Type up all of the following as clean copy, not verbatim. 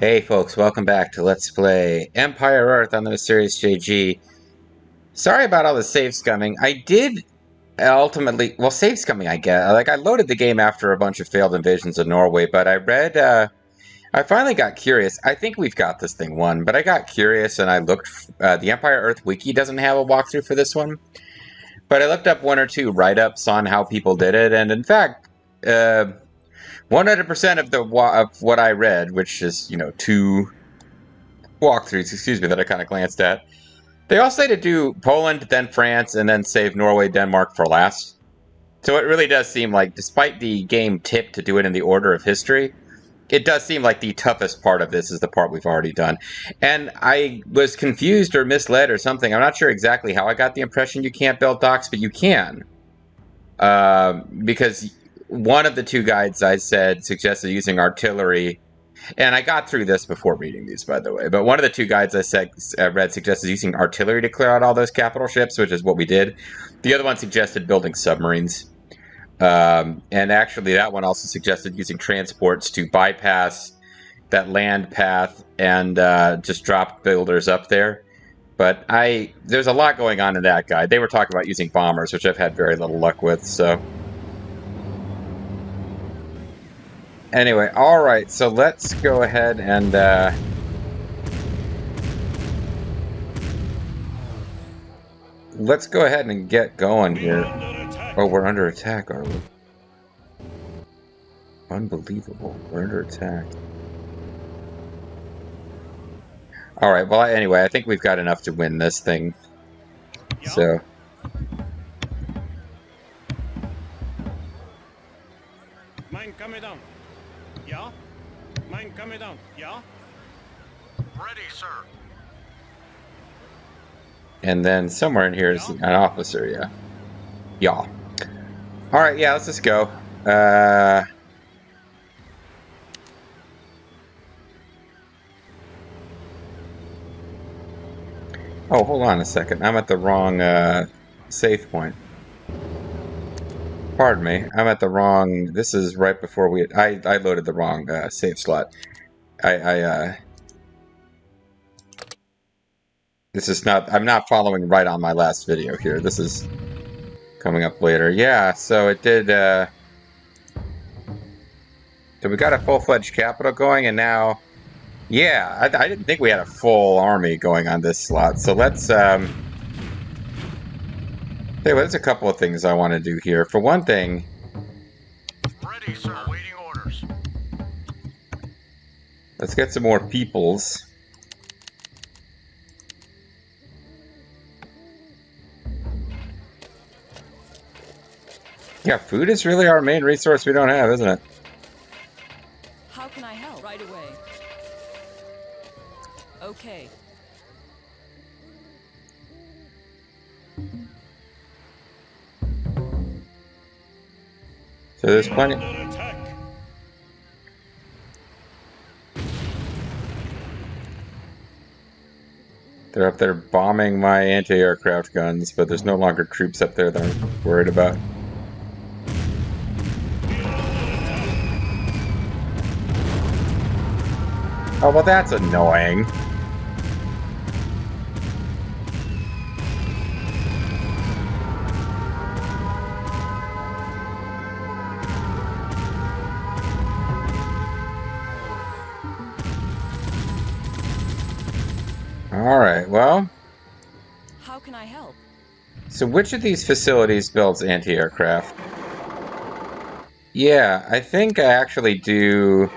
Hey folks, welcome back to Let's Play Empire Earth on the Mysterious JG. Sorry about all the save scumming. I did ultimately, well, save scumming I get. Like, I loaded the game after a bunch of failed invasions of Norway, but I read, I finally got curious. I think we've got this thing won, but I got curious and I looked, the Empire Earth wiki doesn't have a walkthrough for this one, but I looked up one or two write-ups on how people did it, and in fact, 100% of what I read, which is, you know, two walkthroughs, excuse me, that I kind of glanced at, they all say to do Poland, then France, and then save Norway, Denmark for last. So it really does seem like, despite the game tip to do it in the order of history, it does seem like the toughest part of this is the part we've already done. And I was confused or misled or something. I'm not sure exactly how I got the impression you can't build docks, but you can. Because one of the two guides I said suggested using artillery, and I got through this before reading these, by the way, but one of the two guides I read suggested using artillery to clear out all those capital ships, which is what we did. The other one suggested building submarines. And actually that one also suggested using transports to bypass that land path and just drop builders up there. But there's a lot going on in that guide. They were talking about using bombers, which I've had very little luck with, so... Anyway, alright, so let's go ahead and, let's go ahead and get going here. Oh, we're under attack, are we? Unbelievable. We're under attack. Alright, well, anyway, I think we've got enough to win this thing. So... Mine coming down. Yeah? Mine coming down. Yeah? Ready, sir. And then somewhere in here is an officer, yeah. Yeah. Alright, yeah, let's just go. Oh, hold on a second. I'm at the wrong save point. Pardon me, I'm at the wrong... This is right before we... I loaded the wrong save slot. This is not... I'm not following right on my last video here. This is coming up later. Yeah, so it did... So we got a full-fledged capital going, and now... Yeah, I didn't think we had a full army going on this slot. So let's... Hey, well, there's a couple of things I want to do here. For one thing... Ready, sir. Waiting orders. Let's get some more peoples. Yeah, food is really our main resource we don't have, isn't it? How can I help? Right away. Okay. So there's plenty... They're up there bombing my anti-aircraft guns, but there's no longer troops up there that I'm worried about. Oh, well, that's annoying. Alright, well... How can I help? So which of these facilities builds anti-aircraft? Yeah, I think I actually do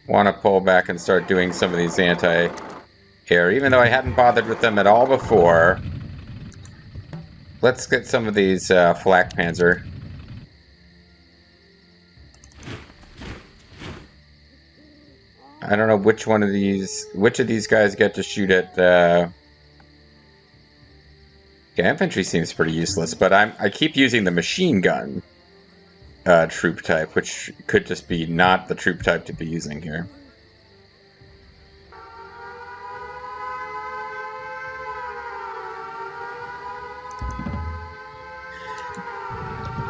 want to pull back and start doing some of these anti-air, even though I hadn't bothered with them at all before. Let's get some of these flak panzer. I don't know which of these guys get to shoot at, yeah, infantry seems pretty useless, but I keep using the machine gun troop type, which could just be not the troop type to be using here.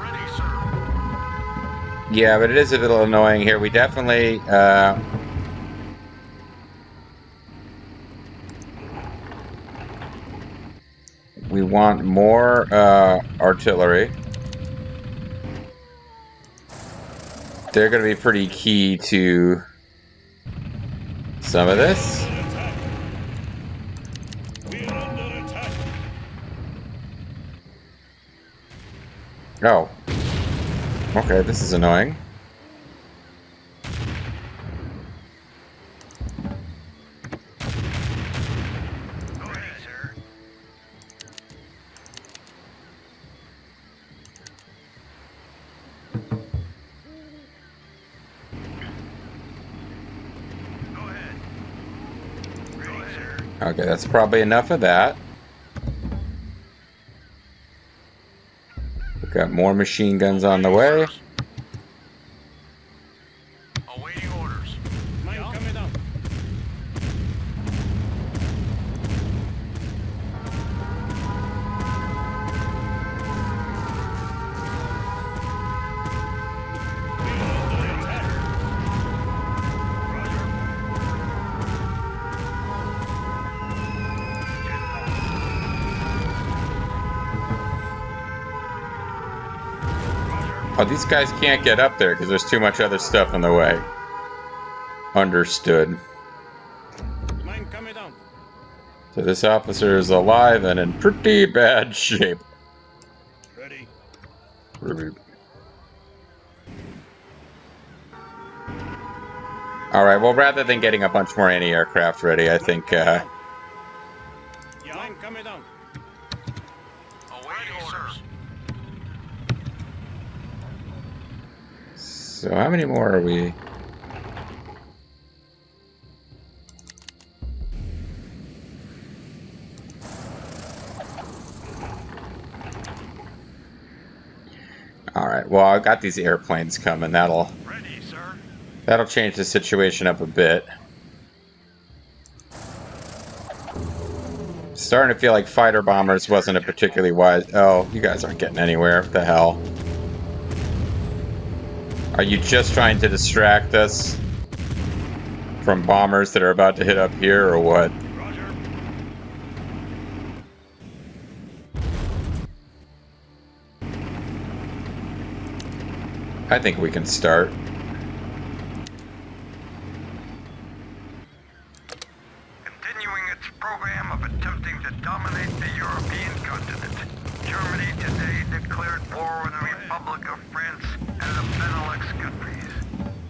Ready, sir. Yeah, but it is a little annoying here. We definitely we want more artillery. They're going to be pretty key to some of this. We are under attack. Oh. Okay, this is annoying. Go ahead, sir. Go ahead. Ready, sir. Okay, that's probably enough of that. We've got more machine guns on the way. Awaiting orders. Mine coming down. Oh, these guys can't get up there because there's too much other stuff in the way. Understood. Mine coming down. So this officer is alive and in pretty bad shape. Ready. Alright, well, rather than getting a bunch more anti-aircraft ready, I think, Yeah. Mine coming down. Awaiting orders. So how many more are we? Alright, well, I've got these airplanes coming. That'll Ready, sir. change the situation up a bit. Starting to feel like fighter bombers wasn't a particularly wise... Oh, you guys aren't getting anywhere. What the hell? Are you just trying to distract us from bombers that are about to hit up here, or what? Roger. I think we can start. Continuing its program of attempting to dominate the European continent, Germany today declared war on the Republic of France and the Benelux countries.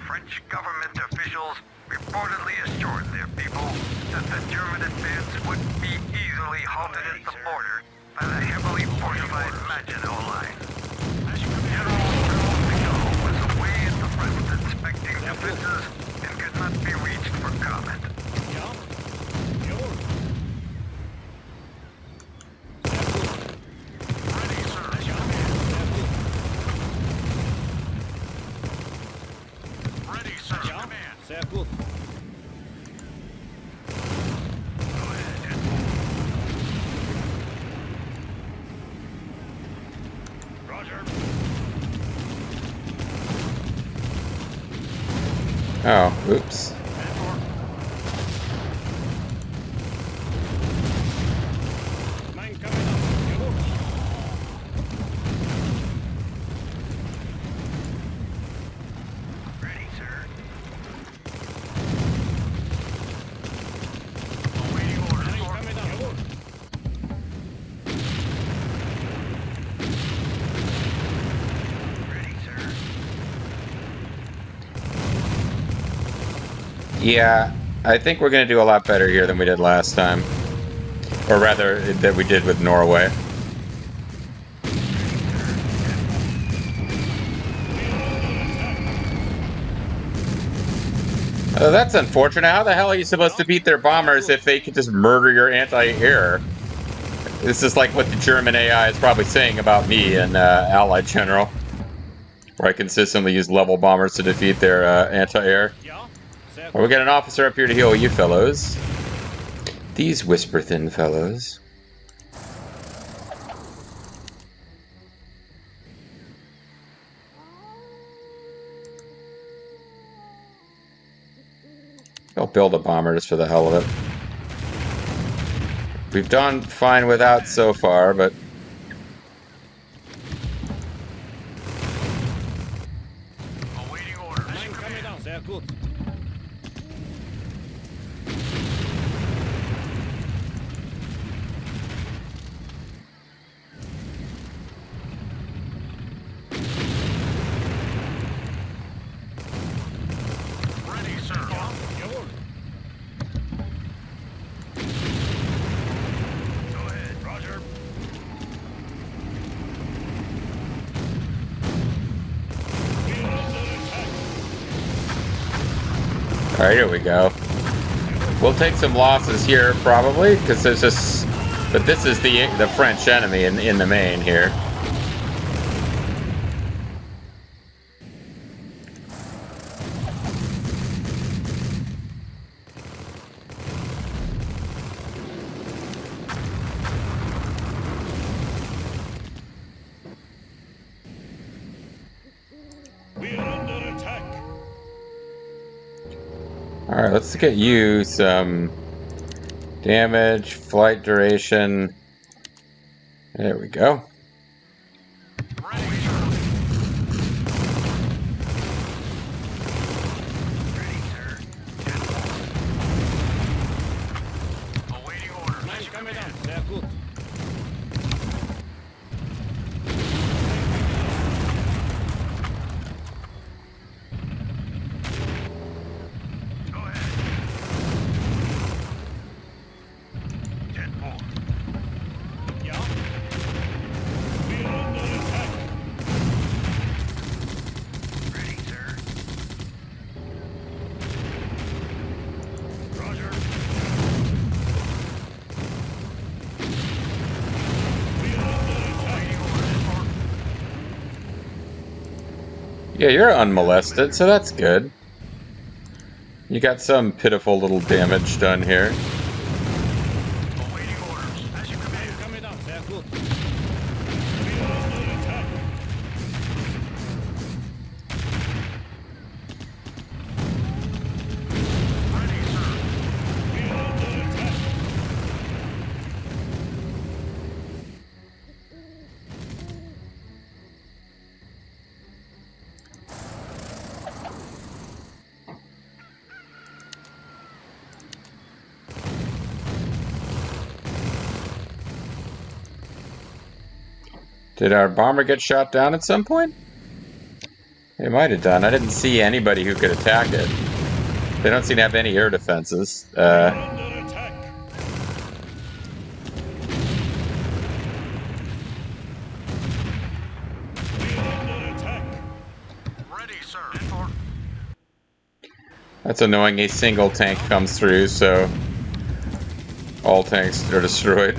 French government officials reportedly assured their people that the German advance would be easily halted at the border by the heavily fortified Maginot Line. General Colombico was away at the front inspecting defenses and could not be reached for comment. Yeah. Your. Ready, sir. Ready, sir. Command. Sehr gut. Go ahead. Roger. Oh, oops. Mine coming down. Your. Ready, sir. Awaiting orders. Mine coming down. Your. Ready, sir. Yeah, I think we're going to do a lot better here than we did last time. Or rather, that we did with Norway. That's unfortunate. How the hell are you supposed to beat their bombers if they could just murder your anti-air? This is like what the German AI is probably saying about me and Allied General. Where I consistently use level bombers to defeat their anti-air. Yeah. Sehr Well, we got an officer up here to heal you fellows. These whisper-thin fellows. They'll build a bomber just for the hell of it. We've done fine without so far, but Awaiting orders. Mine coming down. Sehr gut. Ready, sir. Jawohl. Go ahead. Roger. We are under attack. alright, here we go. We'll take some losses here, probably, because there's just... But this is the French enemy in the main here. We are under attack. Alright, let's get you some damage, flight duration. There we go. Ready, sir. Ready, sir. Awaiting orders. Mine coming down. Sehr gut. Go ahead. Jet 4. Ja. We are under attack. Ready, sir. Roger. We are under attack. Yeah, you're unmolested, so that's good. You got some pitiful little damage done here. Awaiting orders. As you command. Mine coming down. Sehr gut. We are under attack. Ready, sir. We are under attack. Did our bomber get shot down at some point? It might have done. I didn't see anybody who could attack it. They don't seem to have any air defenses. Under attack. We are under attack. Ready, sir. Jet 4. That's annoying. A single tank comes through, so all tanks are destroyed.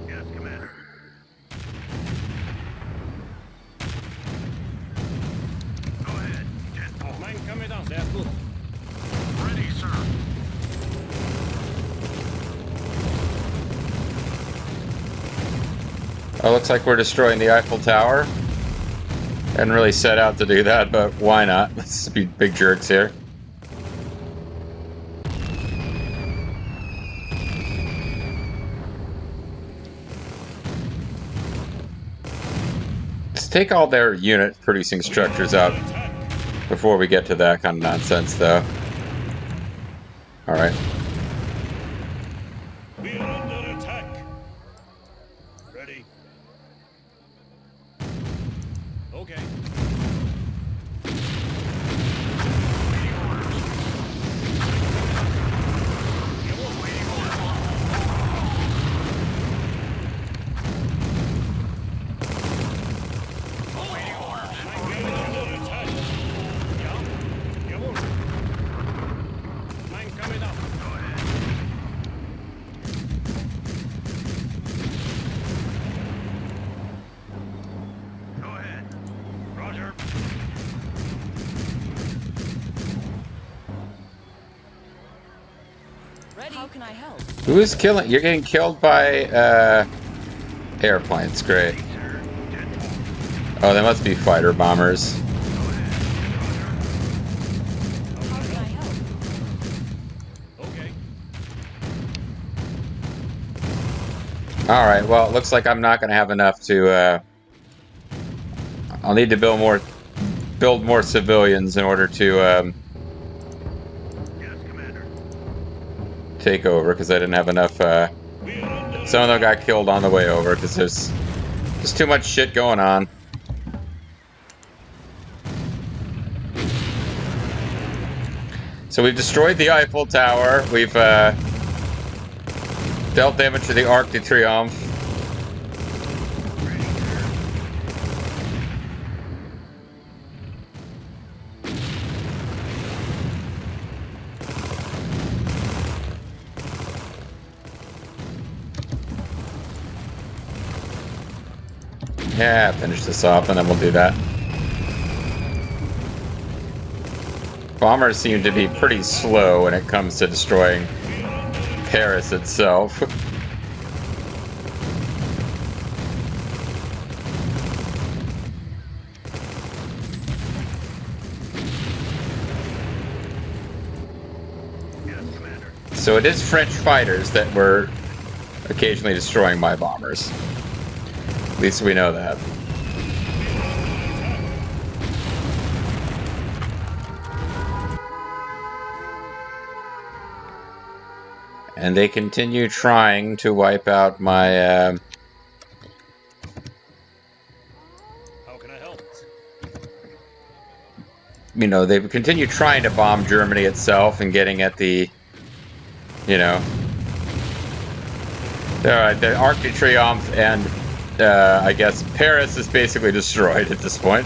Yes, Commander. Go ahead. Jet 4. Mine coming down. Sehr gut. Ready, sir. Oh, looks like we're destroying the Eiffel Tower. Hadn't really set out to do that, but why not? Let's be big jerks here. Let's take all their unit producing structures out before we get to that kind of nonsense, though. Alright. We are under attack. Ready. Okay. Awaiting orders. Awaiting orders. Awaiting orders. Mine coming under attack. Ja. Jawohl. Mine coming down. Go ahead. Go ahead. Roger. Ready? How can I help? Who is killing? You're getting killed by, airplanes. Great. Sir. Jet 4. Oh, they must be fighter bombers. How can I help? Okay. Alright, well, it looks like I'm not going to have enough to, I'll need to build more civilians in order to, Yes, Commander. take over, because I didn't have enough, We are under some of them got killed on the way over, because there's too much shit going on. So we've destroyed the Eiffel Tower, we've, dealt damage to the Arc de Triomphe. Yeah, finish this off and then we'll do that. Bombers seem to be pretty slow when it comes to destroying Paris itself. Yes, Commander. So it is French fighters that were occasionally destroying my bombers. At least we know that. And they continue trying to wipe out my, How can I help? you know, they continue trying to bomb Germany itself and getting at the, you know, the Arc de Triomphe, and I guess Paris is basically destroyed at this point.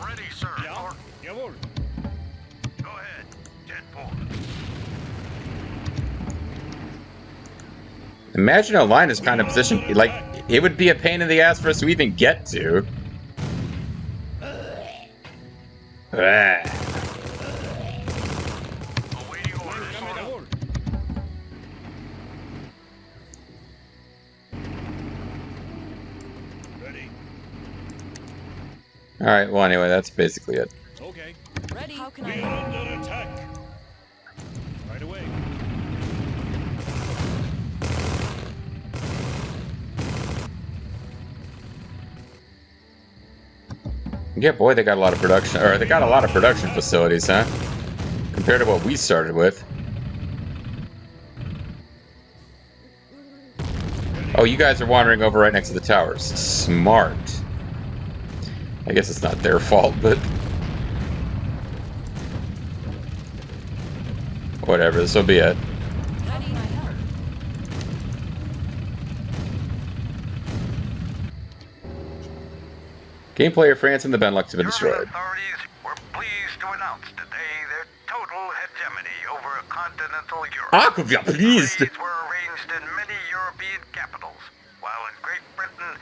Ready, sir. Ja. Jawohl. Go ahead. 10-4. Imagine a line is kind of positioned, like, it would be a pain in the ass for us to even get to. Ah. Awaiting orders, sir. Jawohl. Ready. Alright, well anyway, that's basically it. Okay. Ready? How can I We help? are under attack. Right away. Yeah, boy, they got a lot of production, or they got a lot of production facilities, huh? Compared to what we started with. Oh, you guys are wandering over right next to the towers. Smart. I guess it's not their fault, but... whatever, this will be it. How can I help? Gameplay of France and the Benelux have been German destroyed. authorities were pleased to announce today their total hegemony over continental Europe. Ah, could you please? Parades were arranged in many European capitals, while in Great Britain,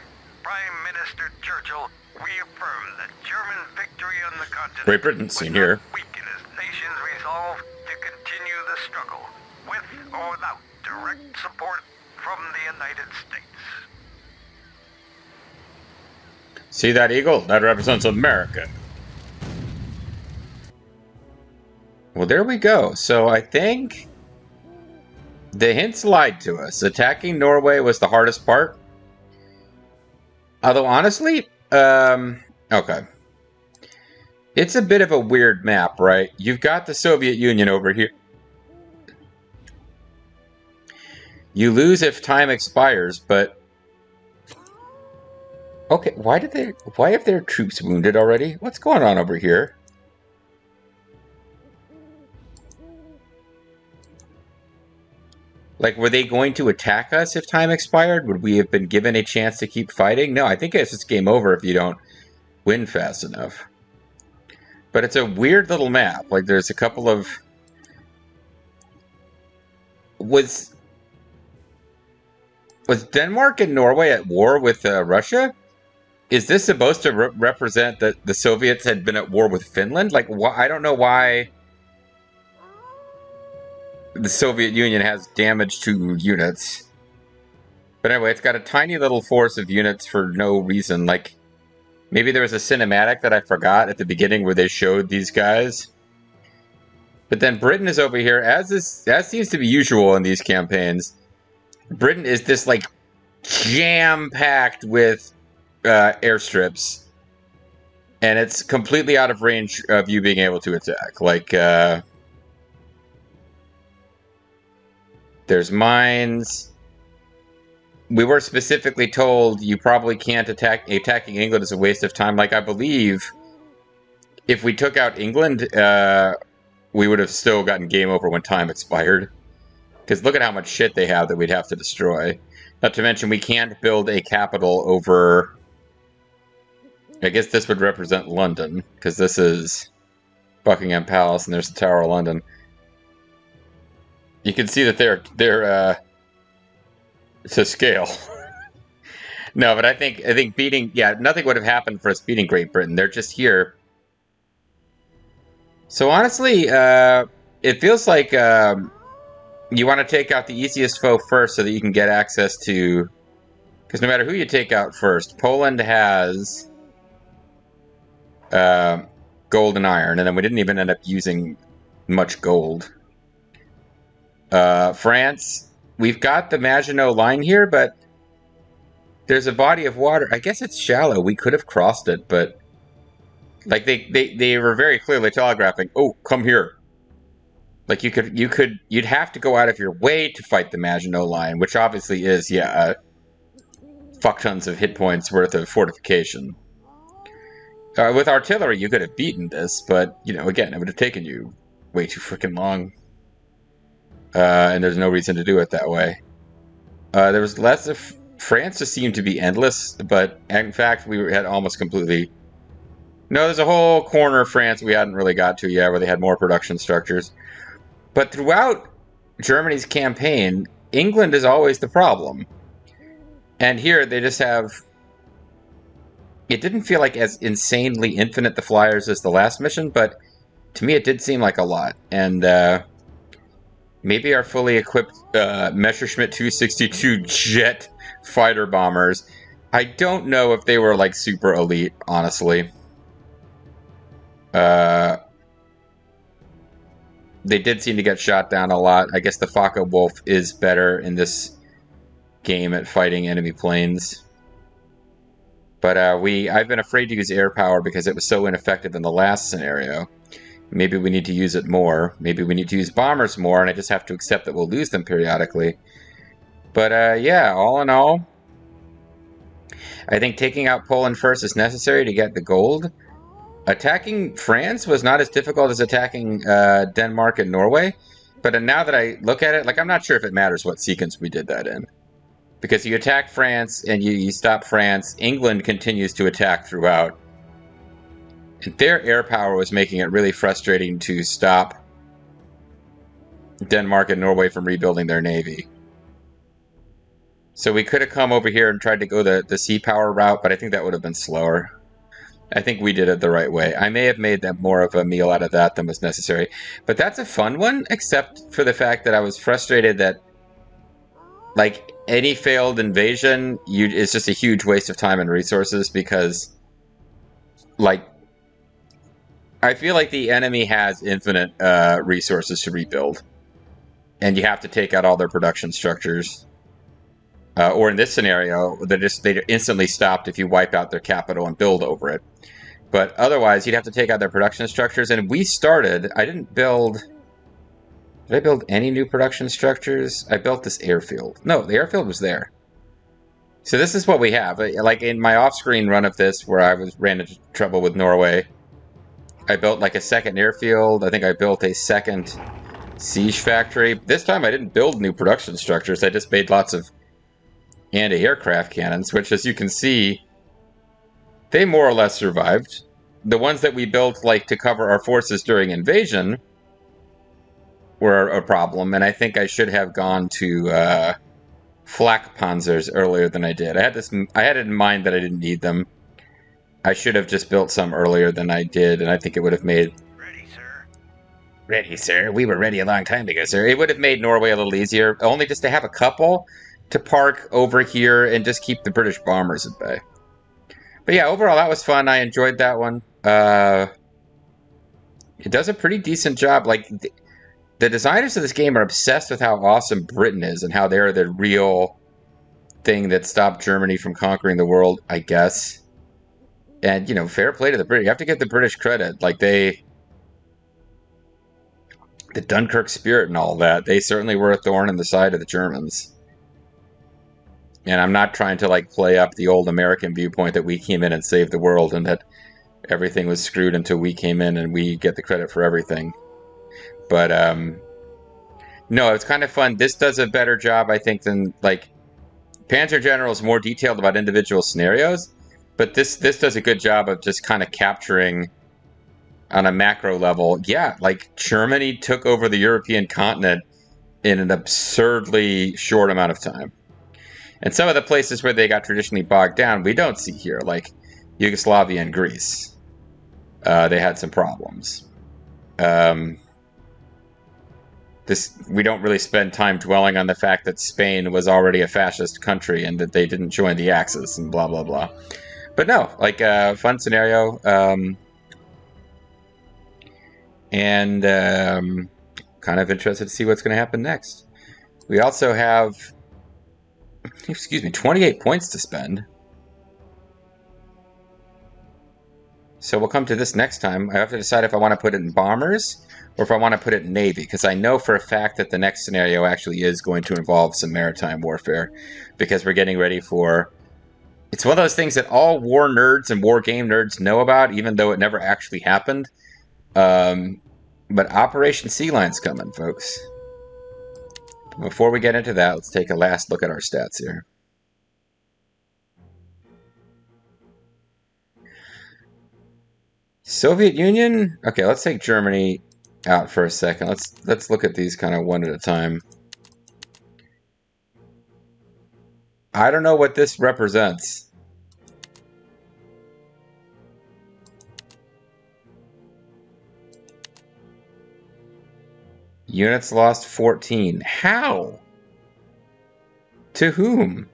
Prime Minister Churchill reaffirmed that German victory on the continent Great Britain, would seen not here. weaken his nation's resolve to continue the struggle, with or without direct support from the United States. See that eagle? That represents America. Well, there we go. So I think the hints lied to us. Attacking Norway was the hardest part. Although, honestly, okay. It's a bit of a weird map, right? You've got the Soviet Union over here. You lose if time expires, but... okay, why have their troops wounded already? What's going on over here? Like, were they going to attack us if time expired? Would we have been given a chance to keep fighting? No, I think it's just game over if you don't win fast enough. But it's a weird little map. Like, there's a couple of... Was Denmark and Norway at war with Russia? Is this supposed to represent that the Soviets had been at war with Finland? Like, I don't know why the Soviet Union has damage to units. But anyway, it's got a tiny little force of units for no reason. Like, maybe there was a cinematic that I forgot at the beginning where they showed these guys. But then Britain is over here, as seems to be usual in these campaigns. Britain is this, like, jam-packed with airstrips. And it's completely out of range of you being able to attack. Like, there's mines. We were specifically told you probably can't attack. Attacking England is a waste of time. Like, I believe if we took out England, we would have still gotten game over when time expired. Because look at how much shit they have that we'd have to destroy. Not to mention, we can't build a capital over... I guess this would represent London, because this is Buckingham Palace, and there's the Tower of London. You can see that they're to scale. No, but I think beating... Yeah, nothing would have happened for us beating Great Britain. They're just here. So honestly, it feels like you want to take out the easiest foe first so that you can get access to... Because no matter who you take out first, Poland has gold and iron, and then we didn't even end up using much gold. France, we've got the Maginot Line here, but there's a body of water. I guess it's shallow. We could have crossed it, but... Like, they were very clearly telegraphing, oh, come here. Like, you'd have to go out of your way to fight the Maginot Line, which obviously is, yeah, fuck tons of hit points worth of fortification. With artillery, you could have beaten this, but, you know, again, it would have taken you way too freaking long. And there's no reason to do it that way. There was less of... France just seemed to be endless, but in fact, we had almost completely... No, there's a whole corner of France we hadn't really got to yet, where they had more production structures. But throughout Germany's campaign, England is always the problem. And here, they just have... It didn't feel like as insanely infinite the flyers as the last mission, but to me it did seem like a lot. And maybe our fully equipped Messerschmitt 262 jet fighter bombers, I don't know if they were like super elite, honestly. They did seem to get shot down a lot. I guess the Focke-Wulf is better in this game at fighting enemy planes. But I've been afraid to use air power because it was so ineffective in the last scenario. Maybe we need to use it more. Maybe we need to use bombers more, and I just have to accept that we'll lose them periodically. But yeah, all in all, I think taking out Poland first is necessary to get the gold. Attacking France was not as difficult as attacking Denmark and Norway. But now that I look at it, like, I'm not sure if it matters what sequence we did that in. Because you attack France and you stop France, England continues to attack throughout. And their air power was making it really frustrating to stop Denmark and Norway from rebuilding their navy. So we could have come over here and tried to go the sea power route, but I think that would have been slower. I think we did it the right way. I may have made them more of a meal out of that than was necessary. But that's a fun one, except for the fact that I was frustrated that, like, any failed invasion, it's just a huge waste of time and resources because, like, I feel like the enemy has infinite resources to rebuild. And you have to take out all their production structures. Or in this scenario, they're instantly stopped if you wipe out their capital and build over it. But otherwise, you'd have to take out their production structures. And we started... I didn't build... Did I build any new production structures? I built this airfield. No, the airfield was there. So this is what we have. Like, in my off-screen run of this, where I ran into trouble with Norway, I built, like, a second airfield. I think I built a second siege factory. This time, I didn't build new production structures. I just made lots of anti-aircraft cannons, which, as you can see, they more or less survived. The ones that we built, like, to cover our forces during invasion were a problem, and I think I should have gone to flak panzers earlier than I did. I had it in mind that I didn't need them. I should have just built some earlier than I did, and I think it would have made... Ready, sir. Ready, sir. We were ready a long time ago, sir. It would have made Norway a little easier, only just to have a couple. to park over here and just keep the British bombers at bay. But yeah, overall, that was fun. I enjoyed that one. It does a pretty decent job. Like, the designers of this game are obsessed with how awesome Britain is and how they're the real thing that stopped Germany from conquering the world, I guess. And, you know, fair play to the British. You have to give the British credit. Like, the Dunkirk spirit and all that, they certainly were a thorn in the side of the Germans. And I'm not trying to, like, play up the old American viewpoint that we came in and saved the world and that everything was screwed until we came in and we get the credit for everything. But, no, it's kind of fun. This does a better job, I think, than, like, Panzer General is more detailed about individual scenarios, but this does a good job of just kind of capturing on a macro level. Yeah, like, Germany took over the European continent in an absurdly short amount of time. And some of the places where they got traditionally bogged down, we don't see here, like Yugoslavia and Greece. They had some problems. We don't really spend time dwelling on the fact that Spain was already a fascist country and that they didn't join the Axis and blah, blah, blah. But no, like, fun scenario. And kind of interested to see what's going to happen next. We also have, 28 points to spend. So we'll come to this next time. I have to decide if I want to put it in bombers or if I want to put it in Navy, because I know for a fact that the next scenario actually is going to involve some maritime warfare, because we're getting ready for... It's one of those things that all war nerds and war game nerds know about, even though it never actually happened. But Operation Sea Lion's coming, folks. Before we get into that, let's take a last look at our stats here. Soviet Union? Okay, let's take Germany out for a second. Let's look at these kind of one at a time. I don't know what this represents. Units lost 14. How? To whom?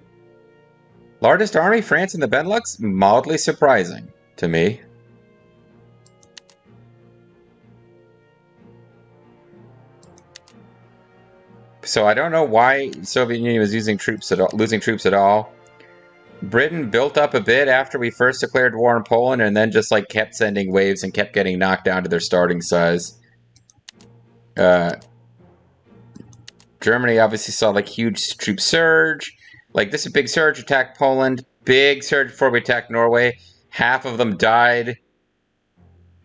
Largest army, France and the Benelux? Mildly surprising to me. So I don't know why Soviet Union was losing troops at all. Britain built up a bit after we first declared war on Poland, and then just like kept sending waves and kept getting knocked down to their starting size. Germany obviously saw like huge troop surge. Like, this is a big surge, attacked Poland. Big surge before we attacked Norway. Half of them died.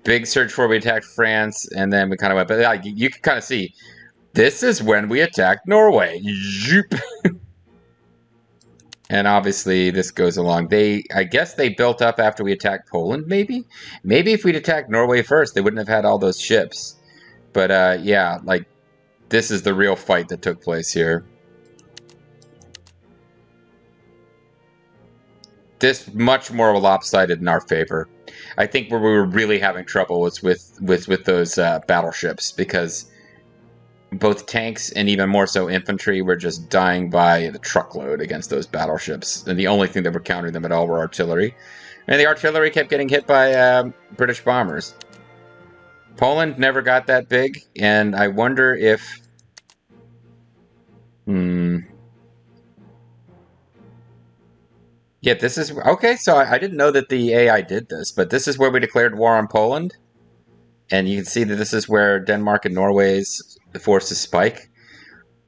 Big surge before we attacked France, and then we kind of went. But like, you can kind of see. This is when we attacked Norway. Zoop. And obviously this goes along. I guess they built up after we attacked Poland, maybe? Maybe if we'd attacked Norway first, they wouldn't have had all those ships. But yeah, like, this is the real fight that took place here. This much more lopsided in our favor. I think where we were really having trouble was with those battleships, because both tanks and even more so infantry were just dying by the truckload against those battleships. And the only thing that were countering them at all were artillery. And the artillery kept getting hit by British bombers. Poland never got that big, and I wonder if... Yeah, this is... Okay, so I didn't know that the AI did this, but this is where we declared war on Poland. And you can see that this is where Denmark and Norway's forces spike.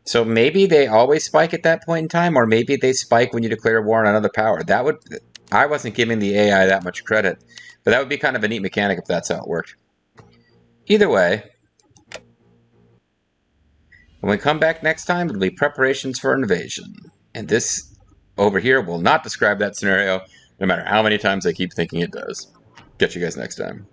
So maybe they always spike at that point in time, or maybe they spike when you declare war on another power. That would... I wasn't giving the AI that much credit, but that would be kind of a neat mechanic if that's how it worked. Either way, when we come back next time, it'll be preparations for invasion. And this over here will not describe that scenario, no matter how many times I keep thinking it does. Catch you guys next time.